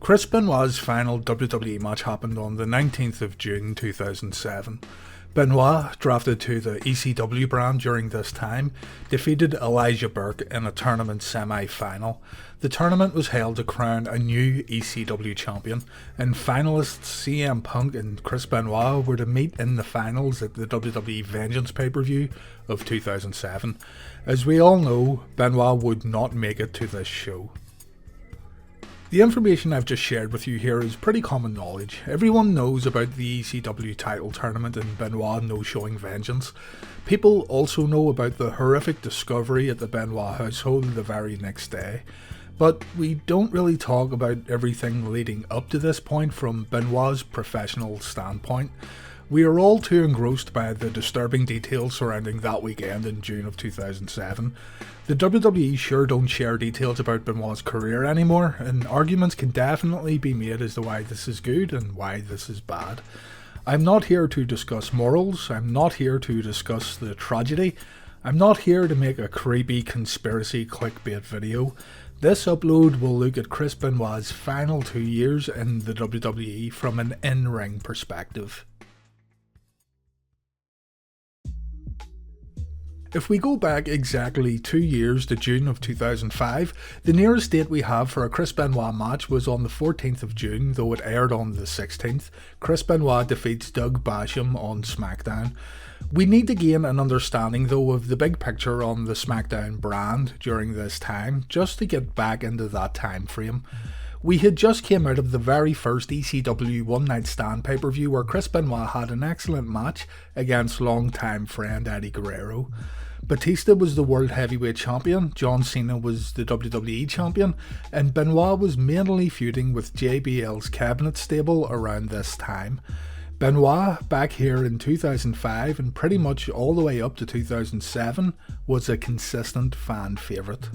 Chris Benoit's final WWE match happened on the 19th of June 2007. Benoit, drafted to the ECW brand during this time, defeated Elijah Burke in a tournament semi-final. The tournament was held to crown a new ECW champion, and finalists CM Punk and Chris Benoit were to meet in the finals at the WWE Vengeance pay-per-view of 2007. As we all know, Benoit would not make it to this show. The information I've just shared with you here is pretty common knowledge. Everyone knows about the ECW title tournament and Benoit no-showing Vengeance. People also know about the horrific discovery at the Benoit household the very next day. But we don't really talk about everything leading up to this point from Benoit's professional standpoint. We are all too engrossed by the disturbing details surrounding that weekend in June of 2007. The WWE sure don't share details about Benoit's career anymore, and arguments can definitely be made as to why this is good and why this is bad. I'm not here to discuss morals, I'm not here to discuss the tragedy, I'm not here to make a creepy conspiracy clickbait video. This upload will look at Chris Benoit's final 2 years in the WWE from an in-ring perspective. If we go back exactly 2 years to June of 2005, the nearest date we have for a Chris Benoit match was on the 14th of June, though it aired on the 16th. Chris Benoit defeats Doug Basham on Smackdown. We need to gain an understanding though of the big picture on the Smackdown brand during this time, just to get back into that time frame. We had just came out of the very first ECW One Night Stand pay-per-view where Chris Benoit had an excellent match against longtime friend Eddie Guerrero. Batista was the World Heavyweight Champion, John Cena was the WWE Champion, and Benoit was mainly feuding with JBL's Cabinet stable around this time. Benoit, back here in 2005 and pretty much all the way up to 2007, was a consistent fan favourite.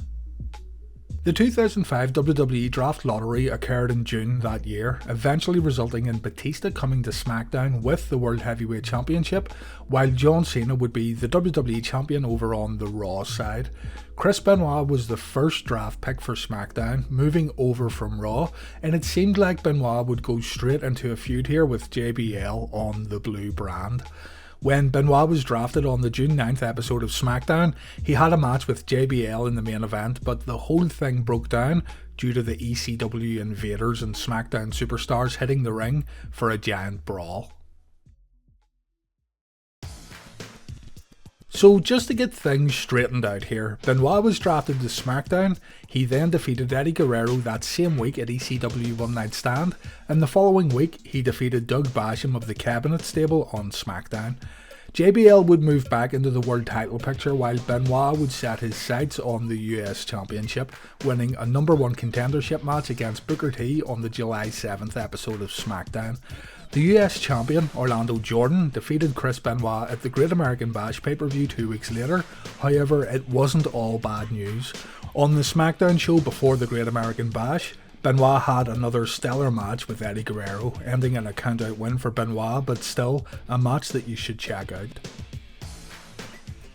The 2005 WWE Draft Lottery occurred in June that year, eventually resulting in Batista coming to SmackDown with the World Heavyweight Championship, while John Cena would be the WWE Champion over on the Raw side. Chris Benoit was the first draft pick for SmackDown, moving over from Raw, and it seemed like Benoit would go straight into a feud here with JBL on the Blue brand. When Benoit was drafted on the June 9th episode of SmackDown, he had a match with JBL in the main event, but the whole thing broke down due to the ECW invaders and SmackDown superstars hitting the ring for a giant brawl. So just to get things straightened out here, Benoit was drafted to SmackDown, he then defeated Eddie Guerrero that same week at ECW One Night Stand, and the following week he defeated Doug Basham of the Cabinet stable on SmackDown. JBL would move back into the world title picture while Benoit would set his sights on the US Championship, winning a number 1 contendership match against Booker T on the July 7th episode of SmackDown. The US Champion, Orlando Jordon, defeated Chris Benoit at the Great American Bash pay-per-view 2 weeks later. However, it wasn't all bad news. On the SmackDown show before the Great American Bash, Benoit had another stellar match with Eddie Guerrero, ending in a count-out win for Benoit, but still a match that you should check out.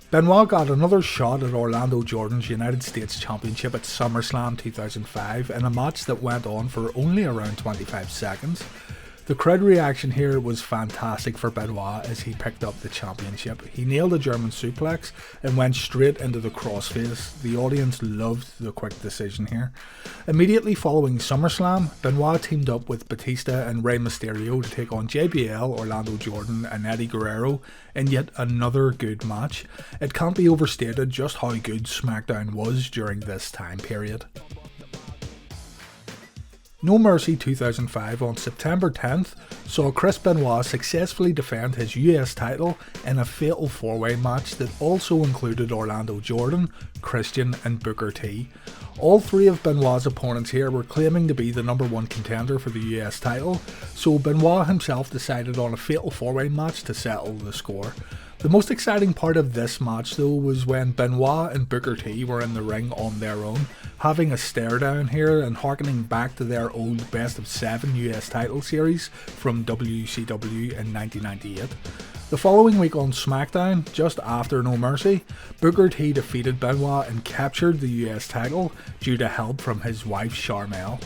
Benoit got another shot at Orlando Jordon's United States Championship at SummerSlam 2005 in a match that went on for only around 25 seconds. The crowd reaction here was fantastic for Benoit as he picked up the championship. He nailed a German suplex and went straight into the crossface. The audience loved the quick decision here. Immediately following SummerSlam, Benoit teamed up with Batista and Rey Mysterio to take on JBL, Orlando Jordon and Eddie Guerrero in yet another good match. It can't be overstated just how good SmackDown was during this time period. No Mercy 2005 on September 10th saw Chris Benoit successfully defend his US title in a fatal 4-way match that also included Orlando Jordon, Christian and Booker T. All 3 of Benoit's opponents here were claiming to be the number 1 contender for the US title, so Benoit himself decided on a fatal 4-way match to settle the score. The most exciting part of this match though was when Benoit and Booker T were in the ring on their own, having a stare down here and harkening back to their old best of 7 US title series from WCW in 1998. The following week on Smackdown, just after No Mercy, Booker T defeated Benoit and captured the US title due to help from his wife Sharmell.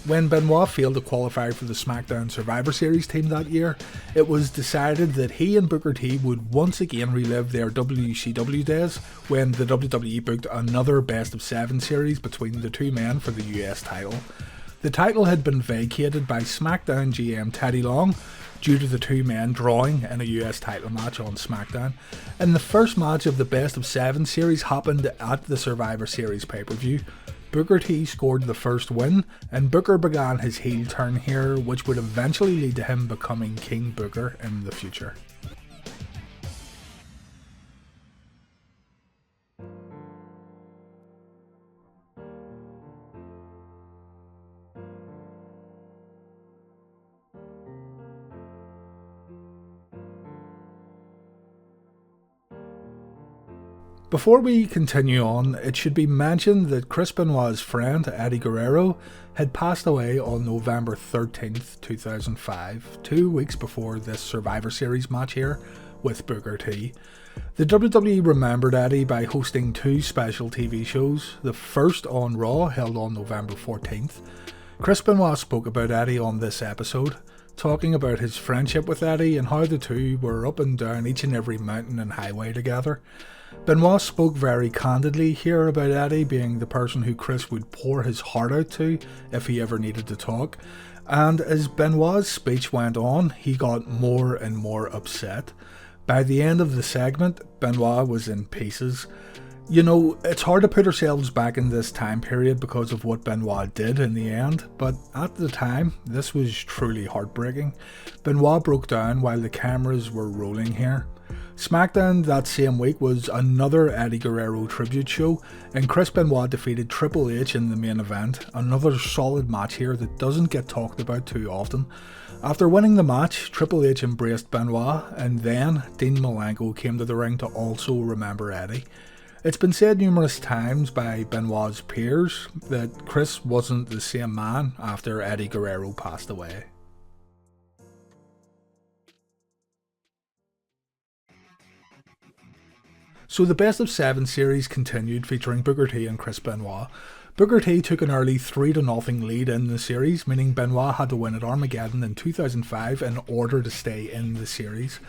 When Benoit failed to qualify for the Smackdown Survivor Series team that year, it was decided that he and Booker T would once again relive their WCW days when the WWE booked another Best of 7 series between the two men for the US title. The title had been vacated by Smackdown GM Teddy Long due to the two men drawing in a US title match on Smackdown, and the first match of the Best of 7 series happened at the Survivor Series pay-per-view. Booker T scored the first win, and Booker began his heel turn here, which would eventually lead to him becoming King Booker in the future. Before we continue on, it should be mentioned that Chris Benoit's friend Eddie Guerrero had passed away on November 13th, 2005, 2 weeks before this Survivor Series match here with Booker T. The WWE remembered Eddie by hosting 2 special TV shows, the first on Raw held on November 14th. Chris Benoit spoke about Eddie on this episode, talking about his friendship with Eddie and how the two were up and down each and every mountain and highway together. Benoit spoke very candidly here about Eddie being the person who Chris would pour his heart out to if he ever needed to talk, and as Benoit's speech went on, he got more and more upset. By the end of the segment, Benoit was in pieces. You know, it's hard to put ourselves back in this time period because of what Benoit did in the end, but at the time, this was truly heartbreaking. Benoit broke down while the cameras were rolling here. Smackdown that same week was another Eddie Guerrero tribute show, and Chris Benoit defeated Triple H in the main event, another solid match here that doesn't get talked about too often. After winning the match, Triple H embraced Benoit, and then Dean Malenko came to the ring to also remember Eddie. It's been said numerous times by Benoit's peers that Chris wasn't the same man after Eddie Guerrero passed away. So the Best of 7 series continued, featuring Booker T and Chris Benoit. Booker T took an early 3-0 lead in the series, meaning Benoit had to win at Armageddon in 2005 in order to stay in the series.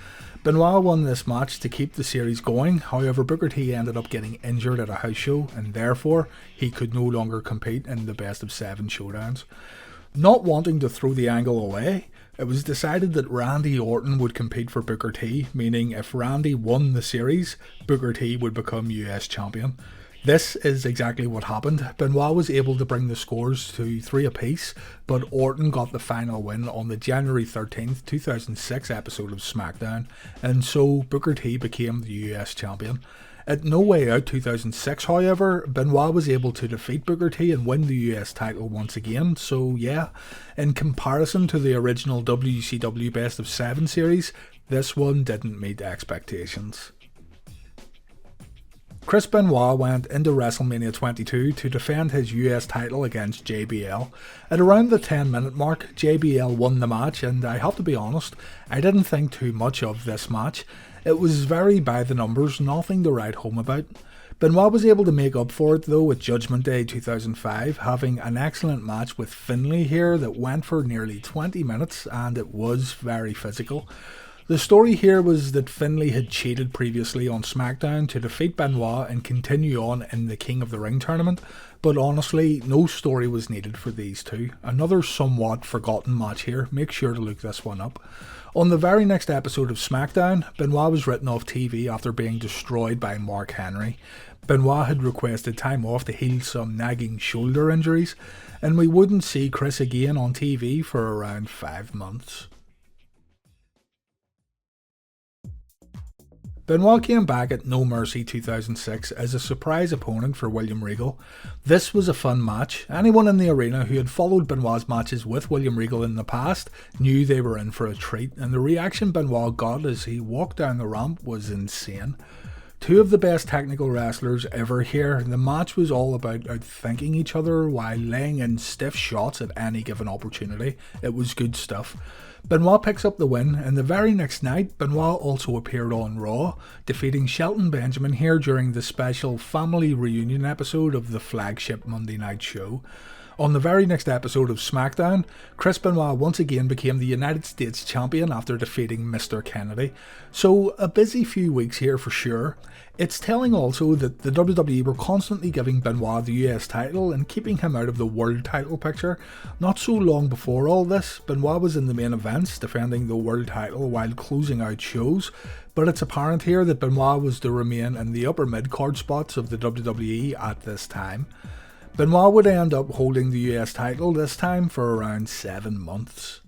Benoit won this match to keep the series going, however Booker T ended up getting injured at a house show, and therefore he could no longer compete in the Best of 7 showdowns. Not wanting to throw the angle away, it was decided that Randy Orton would compete for Booker T, meaning if Randy won the series, Booker T would become US champion. This is exactly what happened. Benoit was able to bring the scores to 3 apiece, but Orton got the final win on the January 13th, 2006 episode of Smackdown, and so Booker T became the US champion. At No Way Out 2006, however, Benoit was able to defeat Booker T and win the US title once again, so yeah, in comparison to the original WCW Best of 7 series, this one didn't meet expectations. Chris Benoit went into WrestleMania 22 to defend his US title against JBL. At around the 10-minute mark, JBL won the match, and I have to be honest, I didn't think too much of this match. It was very by the numbers, nothing to write home about. Benoit was able to make up for it though at Judgment Day 2005, having an excellent match with Finlay here that went for nearly 20 minutes, and it was very physical. The story here was that Finlay had cheated previously on Smackdown to defeat Benoit and continue on in the King of the Ring tournament, but honestly, no story was needed for these two. Another somewhat forgotten match here, make sure to look this one up. On the very next episode of Smackdown, Benoit was written off TV after being destroyed by Mark Henry. Benoit had requested time off to heal some nagging shoulder injuries, and we wouldn't see Chris again on TV for around 5 months. Benoit came back at No Mercy 2006 as a surprise opponent for William Regal. This was a fun match. Anyone in the arena who had followed Benoit's matches with William Regal in the past knew they were in for a treat, and the reaction Benoit got as he walked down the ramp was insane. Two of the best technical wrestlers ever here. The match was all about outthinking each other while laying in stiff shots at any given opportunity. It was good stuff. Benoit picks up the win, and the very next night, Benoit also appeared on Raw, defeating Shelton Benjamin here during the special family reunion episode of the flagship Monday night show. On the very next episode of Smackdown, Chris Benoit once again became the United States champion after defeating Mr. Kennedy. So a busy few weeks here for sure. It's telling also that the WWE were constantly giving Benoit the US title and keeping him out of the world title picture. Not so long before all this, Benoit was in the main events defending the world title while closing out shows, but it's apparent here that Benoit was to remain in the upper mid-card spots of the WWE at this time. Benoit would end up holding the US title this time for around 7 months.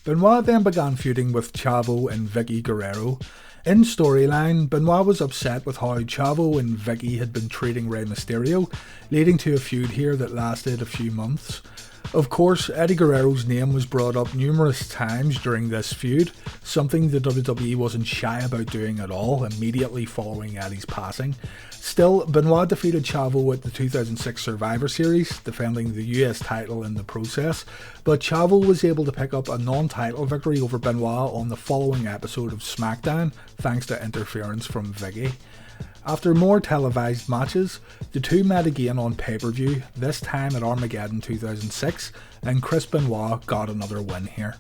Benoit then began feuding with Chavo and Vicky Guerrero. In storyline, Benoit was upset with how Chavo and Vicky had been treating Rey Mysterio, leading to a feud here that lasted a few months. Of course, Eddie Guerrero's name was brought up numerous times during this feud, something the WWE wasn't shy about doing at all immediately following Eddie's passing. Still, Benoit defeated Chavo at the 2006 Survivor Series, defending the US title in the process, but Chavo was able to pick up a non-title victory over Benoit on the following episode of Smackdown, thanks to interference from Vicky. After more televised matches, the two met again on pay-per-view, this time at Armageddon 2006, and Chris Benoit got another win here.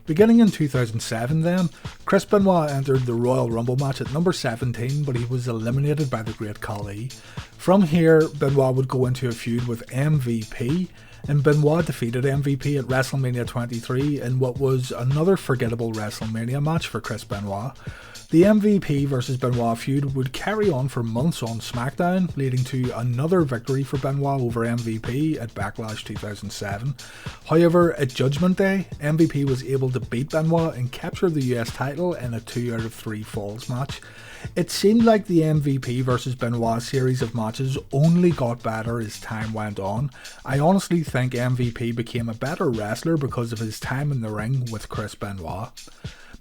Beginning in 2007 then, Chris Benoit entered the Royal Rumble match at number 17, but he was eliminated by the Great Khali. From here, Benoit would go into a feud with MVP, and Benoit defeated MVP at WrestleMania 23 in what was another forgettable WrestleMania match for Chris Benoit. The MVP vs Benoit feud would carry on for months on SmackDown, leading to another victory for Benoit over MVP at Backlash 2007. However, at Judgment Day, MVP was able to beat Benoit and capture the US title in a 2 out of 3 falls match. It seemed like the MVP vs Benoit series of matches only got better as time went on. I honestly think MVP became a better wrestler because of his time in the ring with Chris Benoit.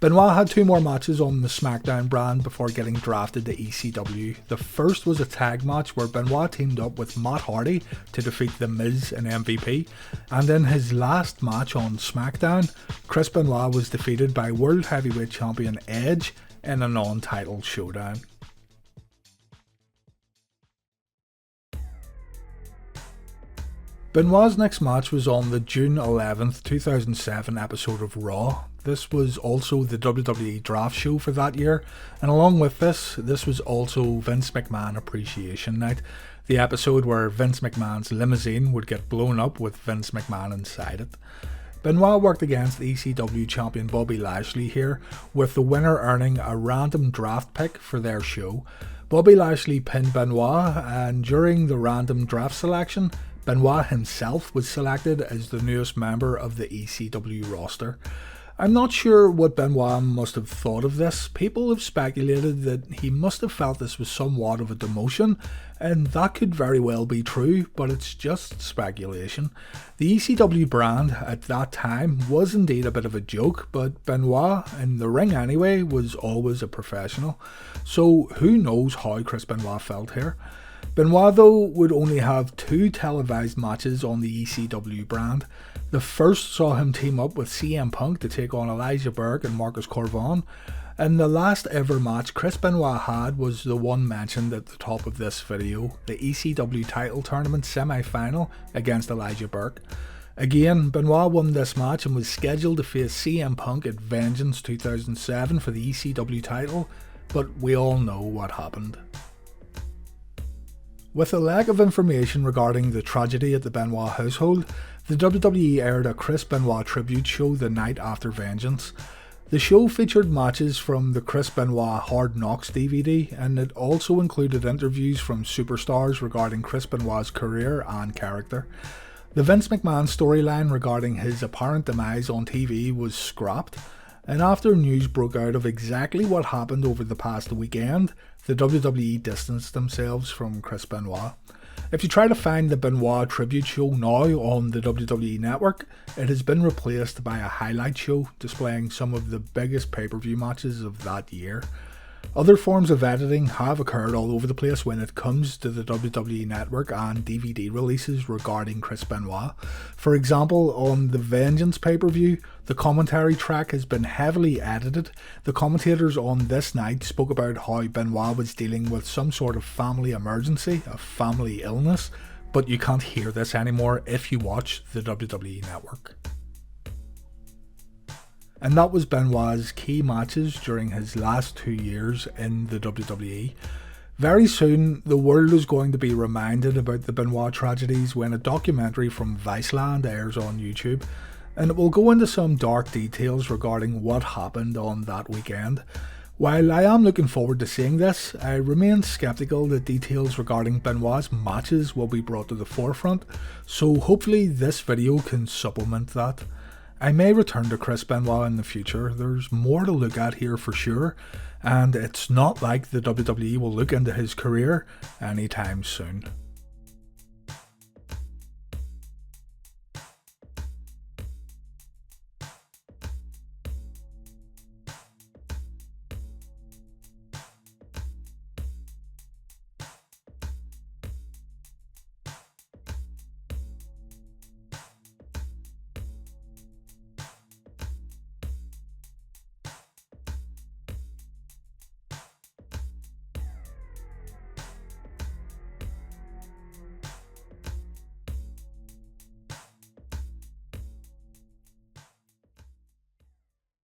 Benoit had 2 more matches on the Smackdown brand before getting drafted to ECW. The first was a tag match where Benoit teamed up with Matt Hardy to defeat The Miz and MVP, and in his last match on SmackDown, Chris Benoit was defeated by World Heavyweight Champion Edge in a non-title showdown. Benoit's next match was on the June 11th, 2007 episode of Raw. This was also the WWE draft show for that year, and along with this was also Vince McMahon Appreciation Night, the episode where Vince McMahon's limousine would get blown up with Vince McMahon inside it. Benoit worked against ECW champion Bobby Lashley here, with the winner earning a random draft pick for their show. Bobby Lashley pinned Benoit, and during the random draft selection, Benoit himself was selected as the newest member of the ECW roster. I'm not sure what Benoit must have thought of this. People have speculated that he must have felt this was somewhat of a demotion, and that could very well be true, but it's just speculation. The ECW brand at that time was indeed a bit of a joke, but Benoit, in the ring anyway, was always a professional. So who knows how Chris Benoit felt here. Benoit though would only have 2 televised matches on the ECW brand. The first saw him team up with CM Punk to take on Elijah Burke and Marcus Corvon, and the last ever match Chris Benoit had was the one mentioned at the top of this video, the ECW title tournament semi-final against Elijah Burke. Again, Benoit won this match and was scheduled to face CM Punk at Vengeance 2007 for the ECW title, but we all know what happened. With a lack of information regarding the tragedy at the Benoit household, the WWE aired a Chris Benoit tribute show the night after Vengeance. The show featured matches from the Chris Benoit Hard Knocks DVD, and it also included interviews from superstars regarding Chris Benoit's career and character. The Vince McMahon storyline regarding his apparent demise on TV was scrapped, and after news broke out of exactly what happened over the past weekend, the WWE distanced themselves from Chris Benoit. If you try to find the Benoit tribute show now on the WWE network, it has been replaced by a highlight show displaying some of the biggest pay-per-view matches of that year. Other forms of editing have occurred all over the place when it comes to the WWE Network and DVD releases regarding Chris Benoit. For example, on the Vengeance pay-per-view, the commentary track has been heavily edited. The commentators on this night spoke about how Benoit was dealing with some sort of family emergency, a family illness, but you can't hear this anymore if you watch the WWE Network. And that was Benoit's key matches during his last 2 years in the WWE. Very soon, the world is going to be reminded about the Benoit tragedies when a documentary from Viceland airs on YouTube, and it will go into some dark details regarding what happened on that weekend. While I am looking forward to seeing this, I remain skeptical that details regarding Benoit's matches will be brought to the forefront, so hopefully this video can supplement that. I may return to Chris Benoit in the future. There's more to look at here for sure, and it's not like the WWE will look into his career anytime soon.